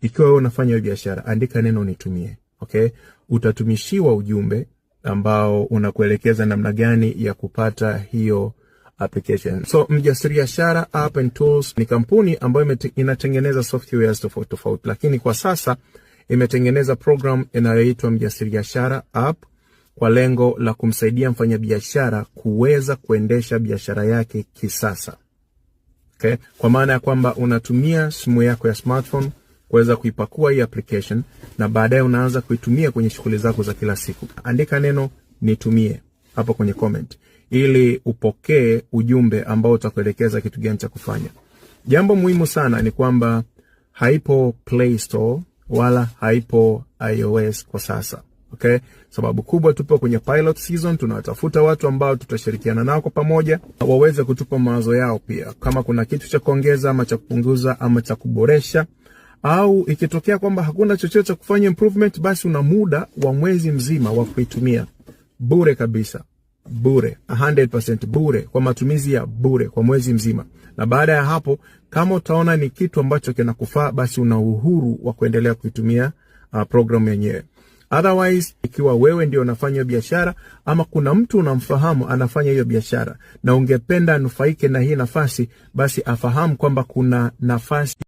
ikiwa wewe unafanya hiyo biashara, andika neno nitumie. Okay? Utatumishiwa ujumbe ambao unakuelekeza namna gani ya kupata hiyo application. So Mjasiriashara App and Tools ni kampuni ambayo inatengeneza softwares tofauti tofauti, lakini kwa sasa imetengeneza program inayoitwa Mjasiriashara App kwa lengo la kumsaidia mfanyabiashara kuweza kuendesha biashara yake kisasa. Okay? Kwa maana ya kwamba unatumia simu yako ya smartphone kuweza kuipakua hii application na baadaye unaanza kuitumia kwenye shughuli zako za kila siku. Andika neno nitumie hapo kwenye comment ili upokee ujumbe ambao utakuelekeza kitu gani cha kufanya. Jambo muhimu sana ni kwamba haipo Play Store wala haipo iOS kwa sasa. Okay? Sababu kubwa, tupo kwenye pilot season, tunatafuta watu ambao tutashirikiana nao kwa pamoja waweze kutupa mawazo yao pia. Kama kuna kitu cha kuongeza ama cha kupunguza ama cha kuboresha, au ikitokea kwamba hakuna chochote cha kufanya improvement, basi una muda wa mwezi mzima wa kuitumia bure kabisa. Bure, 100% bure, kwa matumizi ya bure kwa mwezi mzima. Na baada ya hapo, kama utaona ni kitu ambacho kinakufaa, basi una uhuru wa kuendelea kuitumia program yenyewe. Otherwise, ikiwa wewe ndio unafanya biashara ama kuna mtu unamfahamu anafanya hiyo biashara na ungependa anufaike na hii nafasi, basi afahamu kwamba kuna nafasi